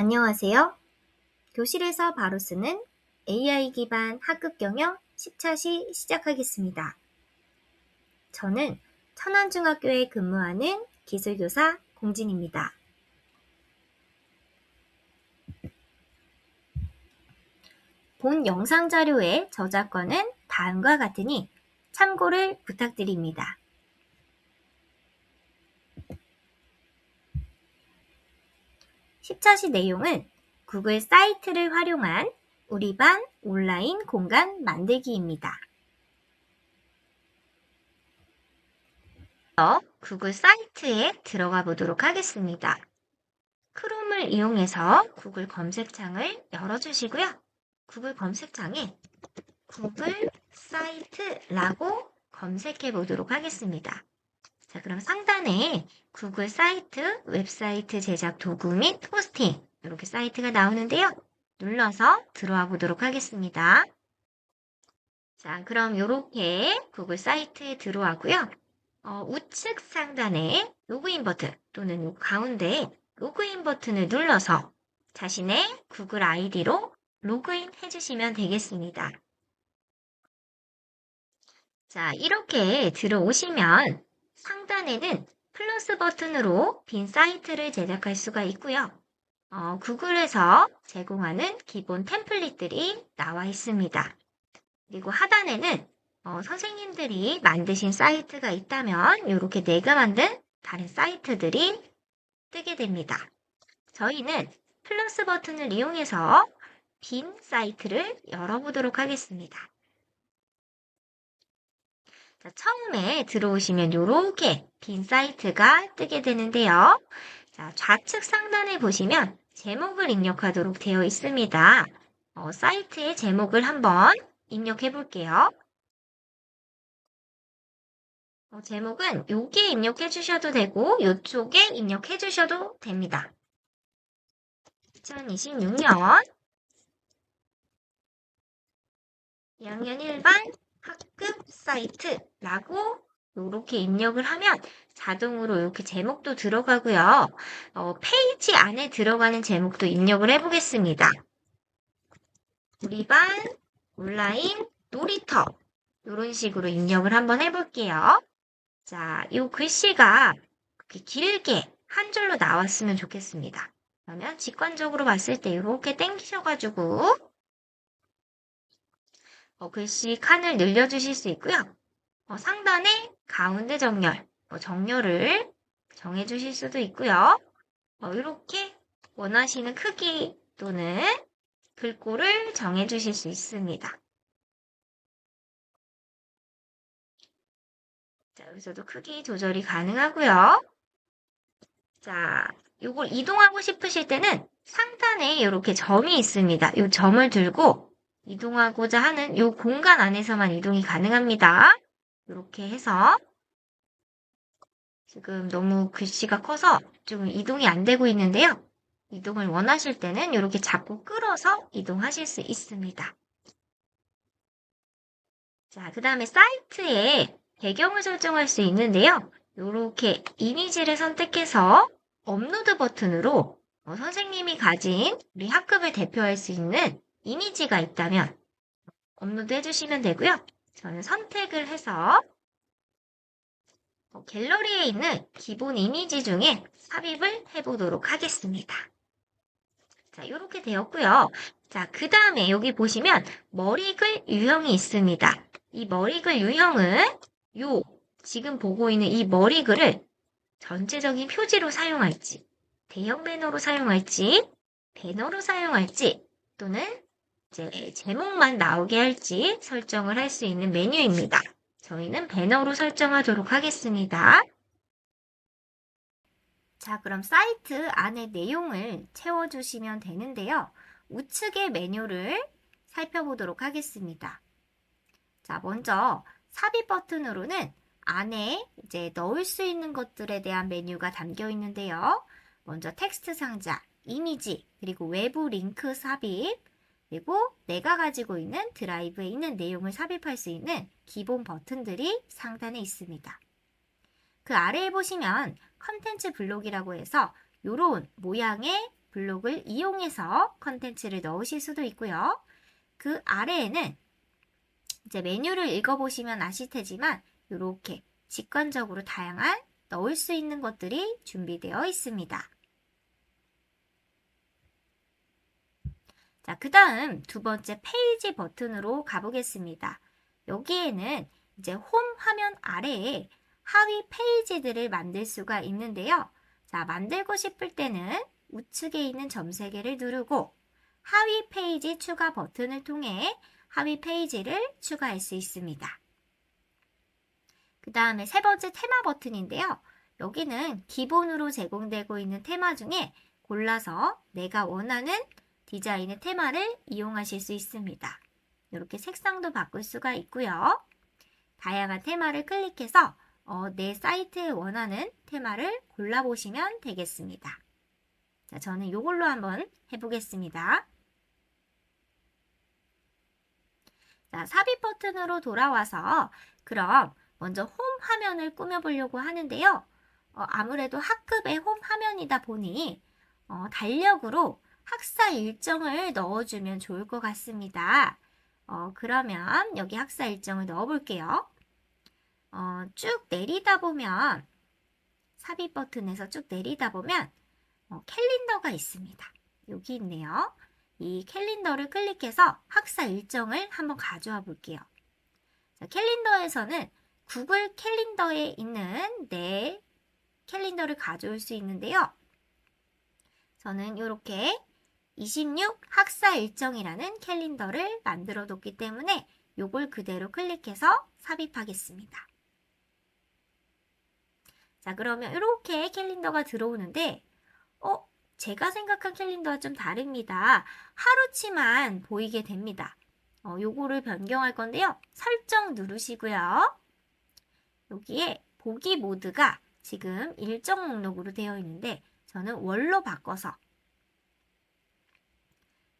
안녕하세요. 교실에서 바로 쓰는 AI 기반 학급 경영 10차시 시작하겠습니다. 저는 천안중학교에 근무하는 기술교사 공진입니다. 본 영상 자료의 저작권은 다음과 같으니 참고를 부탁드립니다. 십차시 내용은 구글 사이트를 활용한 우리 반 온라인 공간 만들기입니다. 구글 사이트에 들어가 보도록 하겠습니다. 크롬을 이용해서 구글 검색창을 열어주시고요. 구글 검색창에 구글 사이트라고 검색해 보도록 하겠습니다. 자, 그럼 상단에 구글 사이트, 웹사이트 제작 도구 및 호스팅 이렇게 사이트가 나오는데요. 눌러서 들어와 보도록 하겠습니다. 자, 그럼 이렇게 구글 사이트에 들어와고요. 우측 상단에 로그인 버튼 또는 요 가운데 로그인 버튼을 눌러서 자신의 구글 아이디로 로그인 해주시면 되겠습니다. 자, 이렇게 들어오시면 상단에는 플러스 버튼으로 빈 사이트를 제작할 수가 있고요. 구글에서 제공하는 기본 템플릿들이 나와 있습니다. 그리고 하단에는 선생님들이 만드신 사이트가 있다면 이렇게 내가 만든 다른 사이트들이 뜨게 됩니다. 저희는 플러스 버튼을 이용해서 빈 사이트를 열어보도록 하겠습니다. 자, 처음에 들어오시면 이렇게 빈 사이트가 뜨게 되는데요. 자, 좌측 상단에 보시면 제목을 입력하도록 되어 있습니다. 사이트의 제목을 한번 입력해 볼게요. 제목은 여기에 입력해 주셔도 되고 이쪽에 입력해 주셔도 됩니다. 2026년 2학년 1반 학급 사이트라고 이렇게 입력을 하면 자동으로 이렇게 제목도 들어가고요. 페이지 안에 들어가는 제목도 입력을 해보겠습니다. 우리 반 온라인 놀이터 이런 식으로 입력을 한번 해볼게요. 자, 이 글씨가 이렇게 길게 한 줄로 나왔으면 좋겠습니다. 그러면 직관적으로 봤을 때 이렇게 당기셔가지고 글씨 칸을 늘려주실 수 있고요. 상단에 가운데 정렬, 정렬을 정해주실 수도 있고요. 이렇게 원하시는 크기 또는 글꼴을 정해주실 수 있습니다. 자, 여기서도 크기 조절이 가능하고요. 자, 요걸 이동하고 싶으실 때는 상단에 이렇게 점이 있습니다. 이 점을 들고 이동하고자 하는 이 공간 안에서만 이동이 가능합니다. 이렇게 해서 지금 너무 글씨가 커서 좀 이동이 안 되고 있는데요. 이동을 원하실 때는 이렇게 잡고 끌어서 이동하실 수 있습니다. 자, 그 다음에 사이트에 배경을 설정할 수 있는데요. 이렇게 이미지를 선택해서 업로드 버튼으로 선생님이 가진 우리 학급을 대표할 수 있는 이미지가 있다면 업로드 해주시면 되고요. 저는 선택을 해서 갤러리에 있는 기본 이미지 중에 삽입을 해보도록 하겠습니다. 자, 이렇게 되었고요. 자, 그 다음에 여기 보시면 머리글 유형이 있습니다. 이 머리글 유형은 지금 보고 있는 이 머리글을 전체적인 표지로 사용할지, 대형 배너로 사용할지, 배너로 사용할지, 또는 이제 제목만 나오게 할지 설정을 할 수 있는 메뉴입니다. 저희는 배너로 설정하도록 하겠습니다. 자, 그럼 사이트 안에 내용을 채워주시면 되는데요. 우측의 메뉴를 살펴보도록 하겠습니다. 자, 먼저 삽입 버튼으로는 안에 이제 넣을 수 있는 것들에 대한 메뉴가 담겨 있는데요. 먼저 텍스트 상자, 이미지, 그리고 외부 링크 삽입, 그리고 내가 가지고 있는 드라이브에 있는 내용을 삽입할 수 있는 기본 버튼들이 상단에 있습니다. 그 아래에 보시면 컨텐츠 블록이라고 해서 이런 모양의 블록을 이용해서 컨텐츠를 넣으실 수도 있고요. 그 아래에는 이제 메뉴를 읽어보시면 아실 테지만 이렇게 직관적으로 다양한 넣을 수 있는 것들이 준비되어 있습니다. 자, 그 다음 두 번째 페이지 버튼으로 가보겠습니다. 여기에는 이제 홈 화면 아래에 하위 페이지들을 만들 수가 있는데요. 자, 만들고 싶을 때는 우측에 있는 점 3개를 누르고 하위 페이지 추가 버튼을 통해 하위 페이지를 추가할 수 있습니다. 그 다음에 세 번째 테마 버튼인데요. 여기는 기본으로 제공되고 있는 테마 중에 골라서 내가 원하는 디자인의 테마를 이용하실 수 있습니다. 이렇게 색상도 바꿀 수가 있고요. 다양한 테마를 클릭해서 내 사이트에 원하는 테마를 골라보시면 되겠습니다. 자, 저는 이걸로 한번 해보겠습니다. 자, 삽입 버튼으로 돌아와서 그럼 먼저 홈 화면을 꾸며보려고 하는데요. 아무래도 학급의 홈 화면이다 보니 달력으로 학사 일정을 넣어주면 좋을 것 같습니다. 그러면 여기 학사 일정을 넣어볼게요. 쭉 내리다 보면 삽입 버튼에서 쭉 내리다 보면 캘린더가 있습니다. 여기 있네요. 이 캘린더를 클릭해서 학사 일정을 한번 가져와 볼게요. 자, 캘린더에서는 구글 캘린더에 있는 내 캘린더를 가져올 수 있는데요. 저는 이렇게 26 학사 일정이라는 캘린더를 만들어 뒀기 때문에 이걸 그대로 클릭해서 삽입하겠습니다. 자, 그러면 이렇게 캘린더가 들어오는데 제가 생각한 캘린더와 좀 다릅니다. 하루치만 보이게 됩니다. 요거를 변경할 건데요. 설정 누르시고요. 여기에 보기 모드가 지금 일정 목록으로 되어 있는데 저는 월로 바꿔서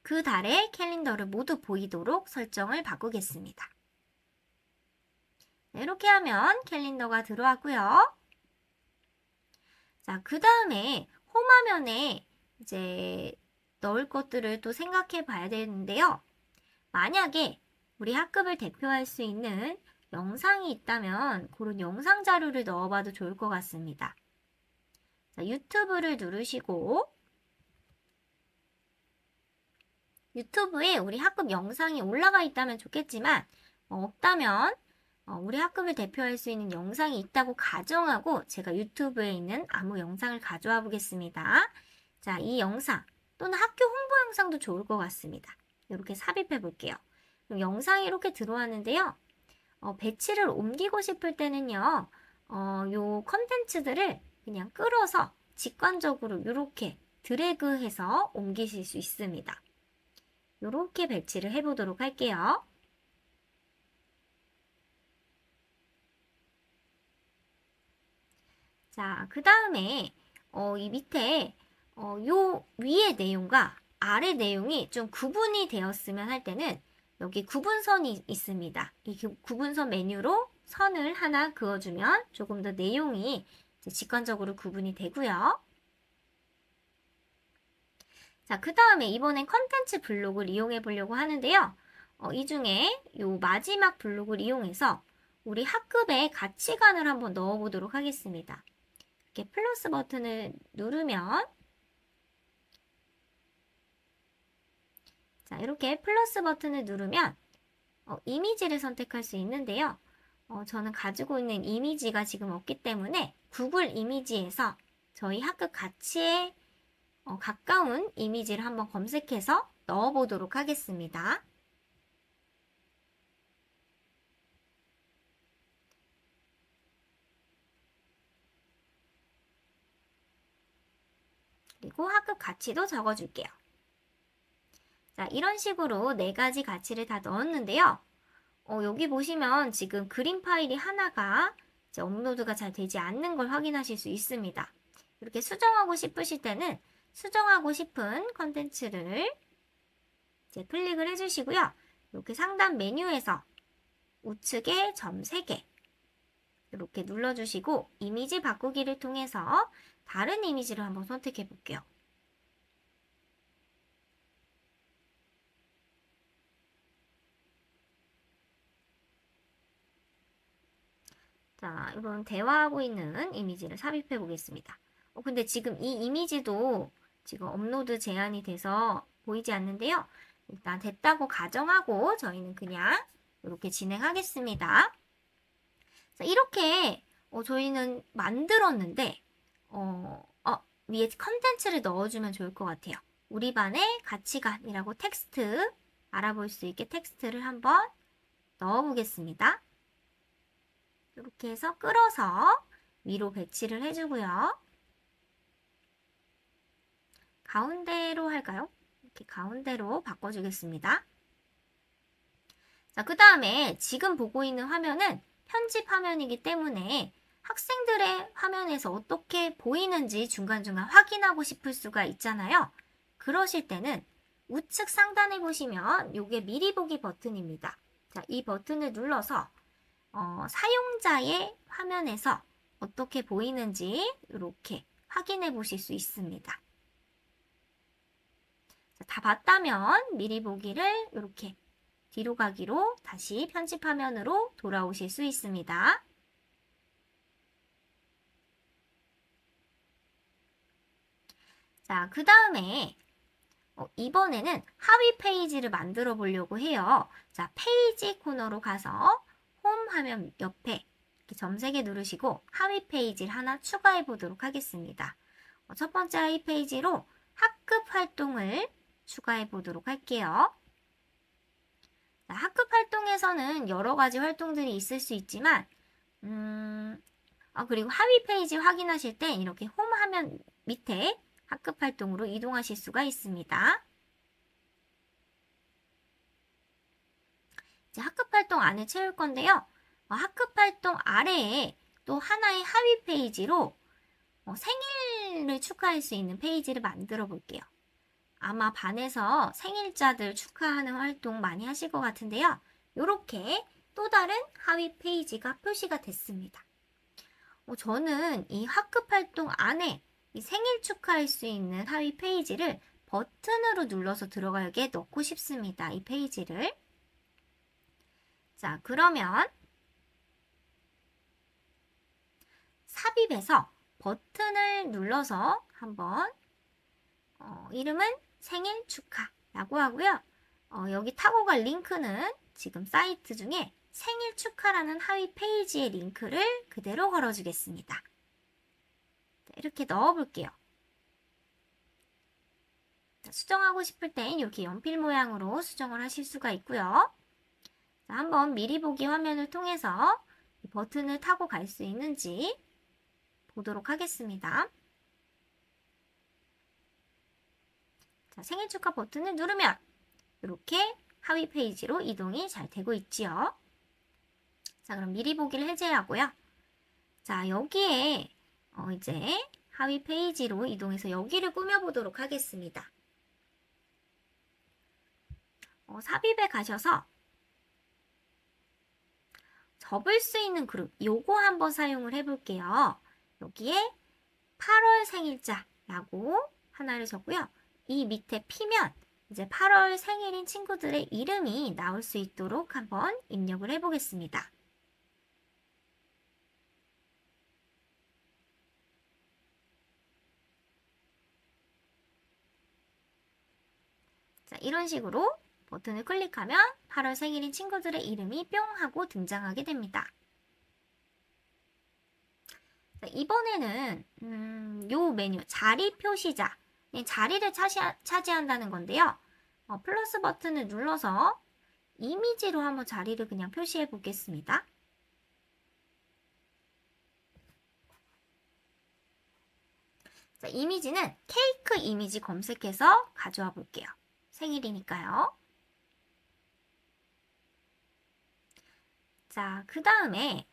그 달의 캘린더를 모두 보이도록 설정을 바꾸겠습니다. 이렇게 하면 캘린더가 들어왔고요. 자, 그 다음에 홈화면에 이제 넣을 것들을 또 생각해 봐야 되는데요. 만약에 우리 학급을 대표할 수 있는 영상이 있다면 그런 영상 자료를 넣어봐도 좋을 것 같습니다. 자, 유튜브를 누르시고 유튜브에 우리 학급 영상이 올라가 있다면 좋겠지만 없다면 우리 학급을 대표할 수 있는 영상이 있다고 가정하고 제가 유튜브에 있는 아무 영상을 가져와 보겠습니다. 자, 이 영상 또는 학교 홍보 영상도 좋을 것 같습니다. 이렇게 삽입해 볼게요. 그럼 영상이 이렇게 들어왔는데요. 배치를 옮기고 싶을 때는요. 요 컨텐츠들을 그냥 끌어서 직관적으로 이렇게 드래그해서 옮기실 수 있습니다. 이렇게 배치를 해보도록 할게요. 자, 그 다음에 이 밑에 요 위의 내용과 아래 내용이 좀 구분이 되었으면 할 때는 여기 구분선이 있습니다. 이 구분선 메뉴로 선을 하나 그어주면 조금 더 내용이 직관적으로 구분이 되고요. 자, 그 다음에 이번엔 컨텐츠 블록을 이용해 보려고 하는데요. 이 중에 요 마지막 블록을 이용해서 우리 학급의 가치관을 한번 넣어 보도록 하겠습니다. 이렇게 플러스 버튼을 누르면 자, 이렇게 플러스 버튼을 누르면 이미지를 선택할 수 있는데요. 저는 가지고 있는 이미지가 지금 없기 때문에 구글 이미지에서 저희 학급 가치에 가까운 이미지를 한번 검색해서 넣어보도록 하겠습니다. 그리고 학급 가치도 적어줄게요. 자, 이런 식으로 4가지 가치를 다 넣었는데요. 여기 보시면 지금 그림 파일이 하나가 이제 업로드가 잘 되지 않는 걸 확인하실 수 있습니다. 이렇게 수정하고 싶으실 때는 수정하고 싶은 컨텐츠를 이제 클릭을 해주시고요. 이렇게 상단 메뉴에서 우측에 점 3개 이렇게 눌러주시고 이미지 바꾸기를 통해서 다른 이미지를 한번 선택해 볼게요. 자, 이런 대화하고 있는 이미지를 삽입해 보겠습니다. 근데 지금 이 이미지도 지금 업로드 제한이 돼서 보이지 않는데요. 일단 됐다고 가정하고 저희는 그냥 이렇게 진행하겠습니다. 자, 이렇게 저희는 만들었는데 위에 컨텐츠를 넣어주면 좋을 것 같아요. 우리 반의 가치관이라고 텍스트 알아볼 수 있게 텍스트를 한번 넣어보겠습니다. 이렇게 해서 끌어서 위로 배치를 해주고요. 가운데로 할까요? 이렇게 가운데로 바꿔주겠습니다. 자, 그 다음에 지금 보고 있는 화면은 편집 화면이기 때문에 학생들의 화면에서 어떻게 보이는지 중간중간 확인하고 싶을 수가 있잖아요. 그러실 때는 우측 상단에 보시면 이게 미리 보기 버튼입니다. 자, 이 버튼을 눌러서 사용자의 화면에서 어떻게 보이는지 이렇게 확인해 보실 수 있습니다. 자, 다 봤다면 미리 보기를 이렇게 뒤로 가기로 다시 편집 화면으로 돌아오실 수 있습니다. 자, 그 다음에 이번에는 하위 페이지를 만들어 보려고 해요. 자, 페이지 코너로 가서 홈 화면 옆에 이렇게 점 3개 누르시고 하위 페이지를 하나 추가해 보도록 하겠습니다. 첫 번째 하위 페이지로 학급 활동을 추가해 보도록 할게요. 자, 학급 활동에서는 여러 가지 활동들이 있을 수 있지만 그리고 하위 페이지 확인하실 때 이렇게 홈 화면 밑에 학급 활동으로 이동하실 수가 있습니다. 이제 학급 활동 안을 채울 건데요. 학급 활동 아래에 또 하나의 하위 페이지로 생일을 축하할 수 있는 페이지를 만들어 볼게요. 아마 반에서 생일자들 축하하는 활동 많이 하실 것 같은데요. 이렇게 또 다른 하위 페이지가 표시가 됐습니다. 저는 이 학급 활동 안에 이 생일 축하할 수 있는 하위 페이지를 버튼으로 눌러서 들어가게 넣고 싶습니다. 이 페이지를. 자, 그러면 삽입에서 버튼을 눌러서 한번 이름은 생일 축하라고 하고요. 여기 타고 갈 링크는 지금 사이트 중에 생일 축하라는 하위 페이지의 링크를 그대로 걸어주겠습니다. 이렇게 넣어볼게요. 수정하고 싶을 땐 이렇게 연필 모양으로 수정을 하실 수가 있고요. 자, 한번 미리 보기 화면을 통해서 버튼을 타고 갈 수 있는지 보도록 하겠습니다. 자, 생일 축하 버튼을 누르면 이렇게 하위 페이지로 이동이 잘 되고 있지요. 자, 그럼 미리 보기를 해제하고요. 자, 여기에 이제 하위 페이지로 이동해서 여기를 꾸며보도록 하겠습니다. 삽입에 가셔서 접을 수 있는 그룹, 요거 한번 사용을 해볼게요. 여기에 8월 생일자라고 하나를 적고요. 이 밑에 피면 이제 8월 생일인 친구들의 이름이 나올 수 있도록 한번 입력을 해보겠습니다. 자, 이런 식으로 버튼을 클릭하면 8월 생일인 친구들의 이름이 뿅 하고 등장하게 됩니다. 자, 이번에는 요 메뉴 자리 표시자 자리를 차지한다는 건데요. 플러스 버튼을 눌러서 이미지로 한번 자리를 그냥 표시해 보겠습니다. 자, 이미지는 케이크 이미지 검색해서 가져와 볼게요. 생일이니까요. 자, 그 다음에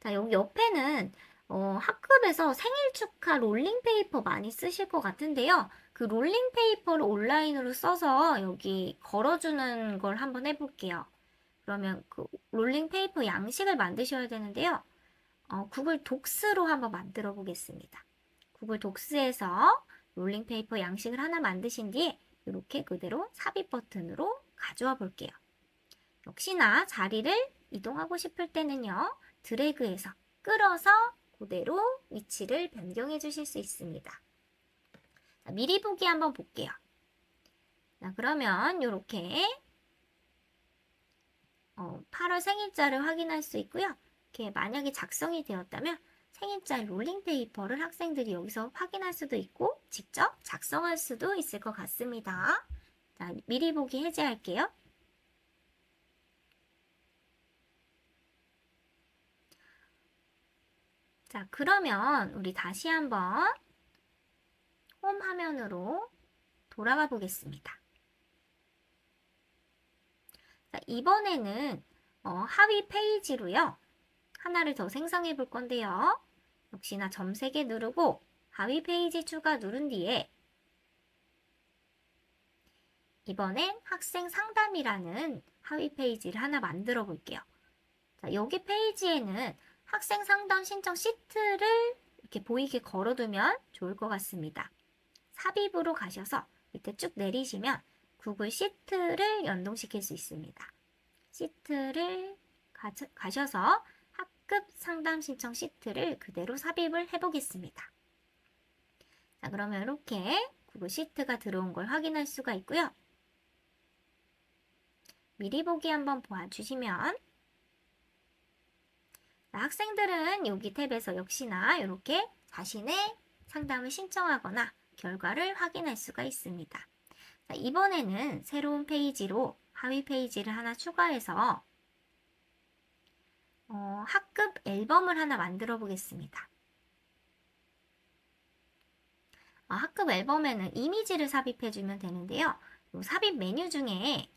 자, 여기 옆에는 학급에서 생일 축하 롤링 페이퍼 많이 쓰실 것 같은데요. 그 롤링 페이퍼를 온라인으로 써서 여기 걸어주는 걸 한번 해볼게요. 그러면 그 롤링 페이퍼 양식을 만드셔야 되는데요. 구글 독스로 한번 만들어 보겠습니다. 구글 독스에서 롤링 페이퍼 양식을 하나 만드신 뒤에 이렇게 그대로 삽입 버튼으로 가져와 볼게요. 역시나 자리를 이동하고 싶을 때는요, 드래그해서 끌어서 그대로 위치를 변경해 주실 수 있습니다. 자, 미리 보기 한번 볼게요. 자, 그러면 이렇게 8월 생일자를 확인할 수 있고요. 이렇게 만약에 작성이 되었다면 생일자 롤링 페이퍼를 학생들이 여기서 확인할 수도 있고 직접 작성할 수도 있을 것 같습니다. 자, 미리 보기 해제할게요. 자, 그러면 우리 다시 한번 홈 화면으로 돌아가 보겠습니다. 자, 이번에는 하위 페이지로요. 하나를 더 생성해 볼 건데요. 역시나 점 3개 누르고 하위 페이지 추가 누른 뒤에 이번엔 학생 상담이라는 하위 페이지를 하나 만들어 볼게요. 자, 여기 페이지에는 학생 상담 신청 시트를 이렇게 보이게 걸어두면 좋을 것 같습니다. 삽입으로 가셔서 밑에 쭉 내리시면 구글 시트를 연동시킬 수 있습니다. 시트를 가셔서 학급 상담 신청 시트를 그대로 삽입을 해보겠습니다. 자, 그러면 이렇게 구글 시트가 들어온 걸 확인할 수가 있고요. 미리 보기 한번 보아주시면 학생들은 여기 탭에서 역시나 이렇게 자신의 상담을 신청하거나 결과를 확인할 수가 있습니다. 자, 이번에는 새로운 페이지로 하위 페이지를 하나 추가해서 학급 앨범을 하나 만들어 보겠습니다. 학급 앨범에는 이미지를 삽입해주면 되는데요. 이 삽입 메뉴 중에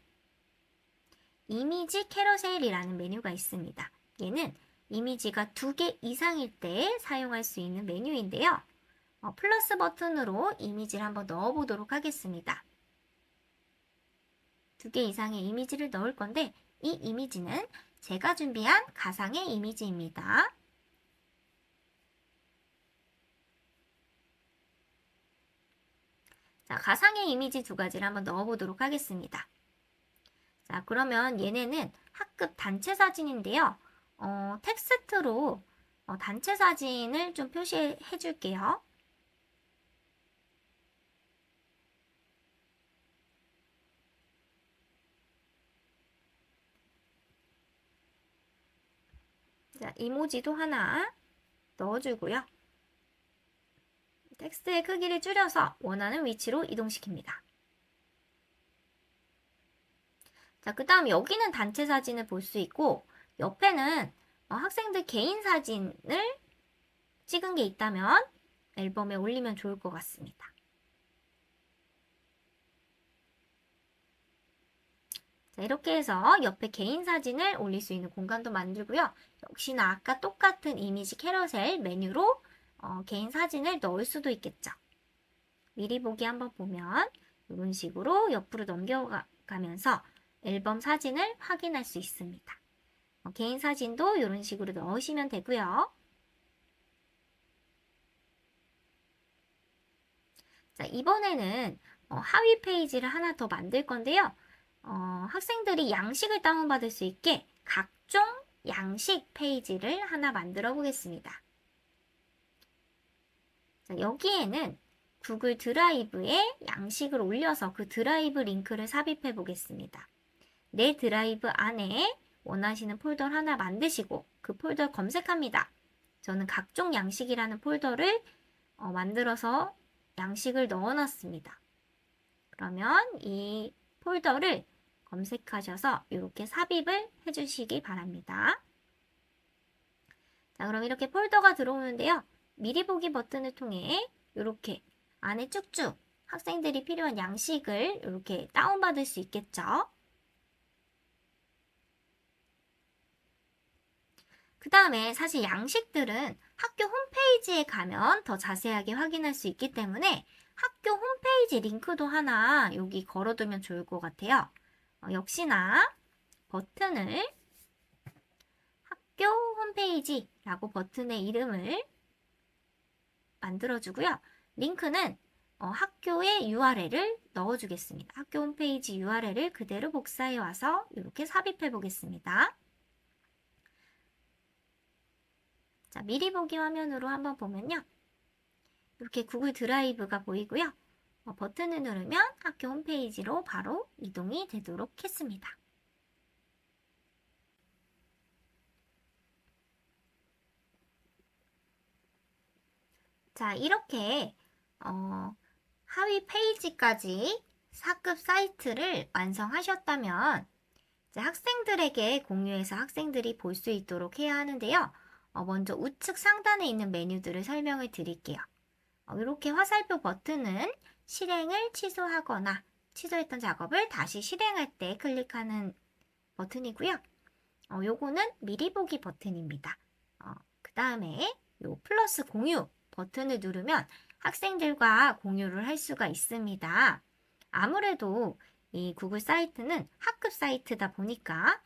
이미지 캐러셀이라는 메뉴가 있습니다. 얘는 이미지가 2개 이상일 때 사용할 수 있는 메뉴인데요. 플러스 버튼으로 이미지를 한번 넣어보도록 하겠습니다. 2개 이상의 이미지를 넣을 건데 이 이미지는 제가 준비한 가상의 이미지입니다. 자, 가상의 이미지 2가지를 한번 넣어보도록 하겠습니다. 자, 그러면 얘네는 학급 단체 사진인데요. 텍스트로 단체 사진을 좀 표시해 줄게요. 자, 이모지도 하나 넣어주고요. 텍스트의 크기를 줄여서 원하는 위치로 이동시킵니다. 자, 그 다음 여기는 단체 사진을 볼 수 있고 옆에는 학생들 개인 사진을 찍은 게 있다면 앨범에 올리면 좋을 것 같습니다. 자, 이렇게 해서 옆에 개인 사진을 올릴 수 있는 공간도 만들고요. 역시나 아까 똑같은 이미지 캐러셀 메뉴로 개인 사진을 넣을 수도 있겠죠. 미리 보기 한번 보면 이런 식으로 옆으로 넘겨가면서 앨범 사진을 확인할 수 있습니다. 개인 사진도 이런 식으로 넣으시면 되고요. 자, 이번에는 하위 페이지를 하나 더 만들 건데요. 학생들이 양식을 다운받을 수 있게 각종 양식 페이지를 하나 만들어 보겠습니다. 자, 여기에는 구글 드라이브에 양식을 올려서 그 드라이브 링크를 삽입해 보겠습니다. 내 드라이브 안에 원하시는 폴더를 하나 만드시고 그 폴더를 검색합니다. 저는 각종 양식이라는 폴더를 만들어서 양식을 넣어놨습니다. 그러면 이 폴더를 검색하셔서 이렇게 삽입을 해주시기 바랍니다. 자, 그럼 이렇게 폴더가 들어오는데요. 미리 보기 버튼을 통해 이렇게 안에 쭉쭉 학생들이 필요한 양식을 이렇게 다운받을 수 있겠죠. 그 다음에 사실 양식들은 학교 홈페이지에 가면 더 자세하게 확인할 수 있기 때문에 학교 홈페이지 링크도 하나 여기 걸어두면 좋을 것 같아요. 역시나 버튼을 학교 홈페이지라고 버튼의 이름을 만들어주고요. 링크는 학교의 URL을 넣어주겠습니다. 학교 홈페이지 URL을 그대로 복사해 와서 이렇게 삽입해 보겠습니다. 자, 미리 보기 화면으로 한번 보면요. 이렇게 구글 드라이브가 보이고요. 버튼을 누르면 학교 홈페이지로 바로 이동이 되도록 했습니다. 자, 이렇게 하위 페이지까지 4급 사이트를 완성하셨다면 이제 학생들에게 공유해서 학생들이 볼 수 있도록 해야 하는데요. 먼저 우측 상단에 있는 메뉴들을 설명을 드릴게요. 이렇게 화살표 버튼은 실행을 취소하거나 취소했던 작업을 다시 실행할 때 클릭하는 버튼이고요. 요거는 미리 보기 버튼입니다. 그 다음에 요 플러스 공유 버튼을 누르면 학생들과 공유를 할 수가 있습니다. 아무래도 이 구글 사이트는 학급 사이트다 보니까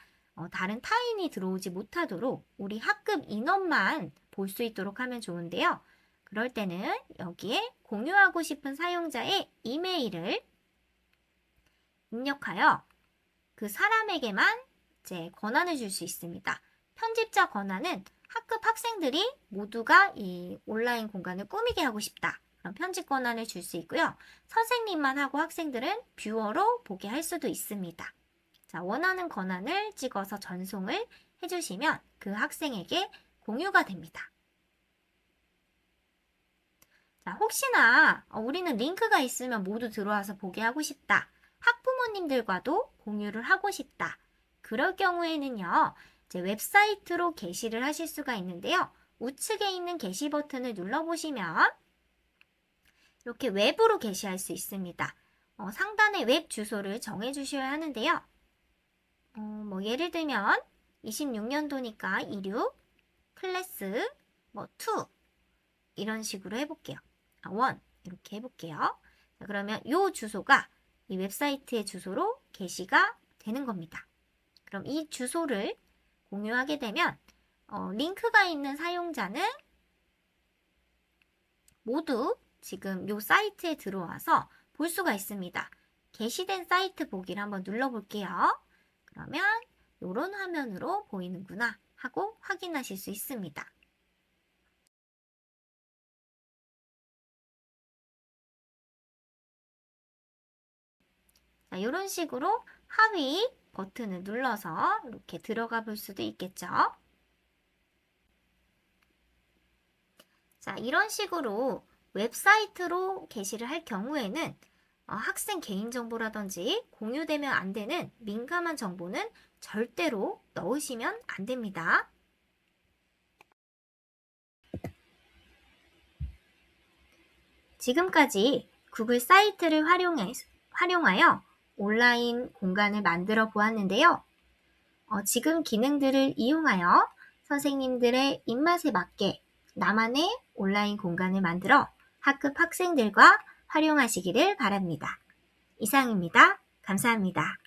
다른 타인이 들어오지 못하도록 우리 학급 인원만 볼 수 있도록 하면 좋은데요. 그럴 때는 여기에 공유하고 싶은 사용자의 이메일을 입력하여 그 사람에게만 이제 권한을 줄 수 있습니다. 편집자 권한은 학급 학생들이 모두가 이 온라인 공간을 꾸미게 하고 싶다. 그럼 편집 권한을 줄 수 있고요. 선생님만 하고 학생들은 뷰어로 보게 할 수도 있습니다. 자, 원하는 권한을 찍어서 전송을 해주시면 그 학생에게 공유가 됩니다. 자, 혹시나 우리는 링크가 있으면 모두 들어와서 보게 하고 싶다. 학부모님들과도 공유를 하고 싶다. 그럴 경우에는요. 제 웹사이트로 게시를 하실 수가 있는데요. 우측에 있는 게시 버튼을 눌러보시면 이렇게 웹으로 게시할 수 있습니다. 상단에 웹 주소를 정해 주셔야 하는데요. 예를 들면 26년도니까 26 클래스 2 이런 식으로 해볼게요. 1 이렇게 해볼게요. 자, 그러면 이 주소가 이 웹사이트의 주소로 게시가 되는 겁니다. 그럼 이 주소를 공유하게 되면 링크가 있는 사용자는 모두 지금 이 사이트에 들어와서 볼 수가 있습니다. 게시된 사이트 보기를 한번 눌러볼게요. 그러면 이런 화면으로 보이는구나 하고 확인하실 수 있습니다. 자, 이런 식으로 하위 버튼을 눌러서 이렇게 들어가 볼 수도 있겠죠. 자, 이런 식으로 웹사이트로 게시를 할 경우에는 학생 개인정보라든지 공유되면 안 되는 민감한 정보는 절대로 넣으시면 안 됩니다. 지금까지 구글 사이트를 활용하여 온라인 공간을 만들어 보았는데요. 지금 기능들을 이용하여 선생님들의 입맛에 맞게 나만의 온라인 공간을 만들어 학급 학생들과 활용하시기를 바랍니다. 이상입니다. 감사합니다.